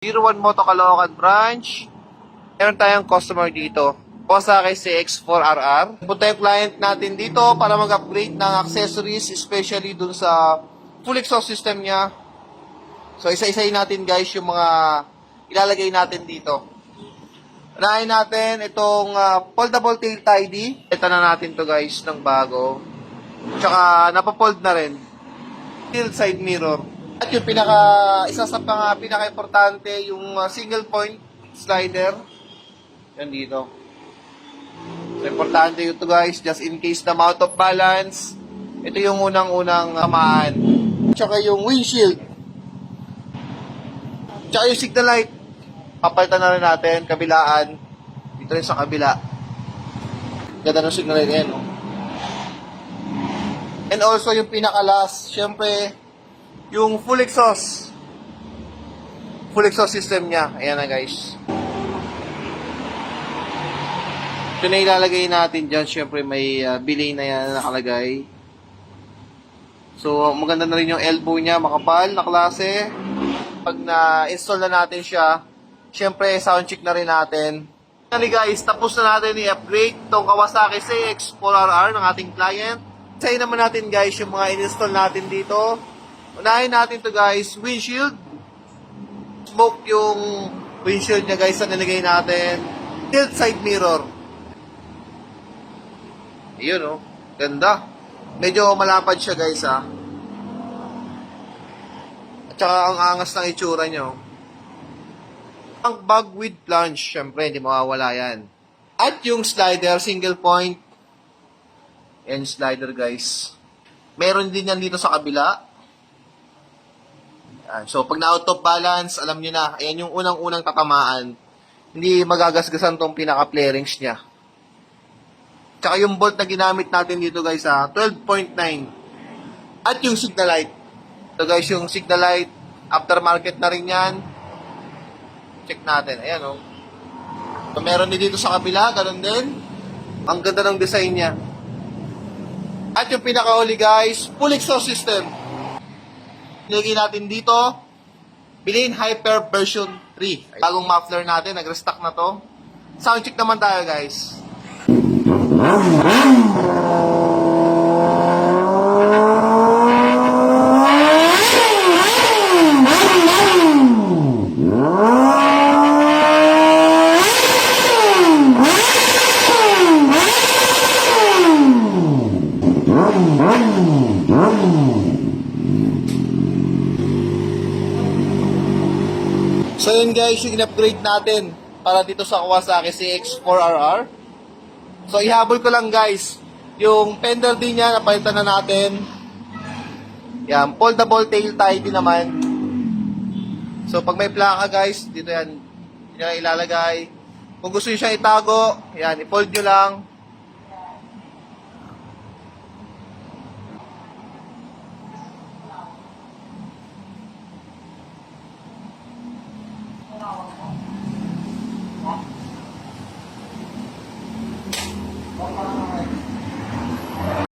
01 Moto Caloocan branch. Meron tayong customer dito. Kawasaki CX-4RR. Punta yung client natin dito para mag-upgrade ng accessories, especially dun sa full exhaust system niya. So, isa-isayin natin guys yung mga ilalagay natin dito. Unahin natin itong foldable tail tidy. Ito na natin to guys ng bago. Tsaka napapold na rin. Tilt side mirror. At yung isa sa pinaka-importante, yung single point slider. Yan dito. So, importante ito guys, just in case na out of balance. Ito yung unang-unang tamaan. Tsaka yung windshield. Tsaka yung signal light. Papalitan na rin natin, kabilaan. Dito rin sa kabila. Ganda ng signal light yan. No? And also yung pinaka-last, syempre, yung full exhaust system niya. Ayan na guys. Ito na ilalagay natin dyan. Siyempre may belay na yan nakalagay. So maganda na rin yung elbow niya. Makapal na klase. Pag na-install na natin siya, siyempre sound check na rin natin. Kali guys, tapos na natin i-upgrade itong Kawasaki CX-4RR ng ating client. Isayin naman natin guys yung mga in-install natin dito. Unahin natin to guys, windshield. Smoke yung windshield niya guys na nilagay natin. Tilt side mirror. Ayun oh, ganda. Medyo malapad siya guys ha. At saka ang angas ng itsura niyo. Ang bag with plunge, syempre hindi mawawala yan. At yung slider, single point. Yan slider guys. Meron din yan dito sa kabila. So, pag na-out of balance, alam nyo na, ayan yung unang-unang tatamaan. Hindi magagasgasan tong pinaka-flarings niya. Tsaka yung bolt na ginamit natin dito guys, 12.9. At yung signal light. So guys, yung signal light, aftermarket na rin yan. Check natin, ayan o. So, meron din dito sa kabila, ganun din. Ang ganda ng design niya. At yung pinaka-uli guys, full exhaust system. Nilagay natin dito, Bilhin Hyper version 3. Bagong muffler natin, nag-restock na to. Sound check naman tayo guys. So yun guys, yung in-upgrade natin para dito sa Kawasaki CX-4RR. So ihabol ko lang guys, yung fender din niya, napalitan na natin. Yan, foldable tail tidy naman. So pag may plaka guys, dito yan, yan ilalagay. Kung gusto nyo siya itago, yan, i-fold nyo lang.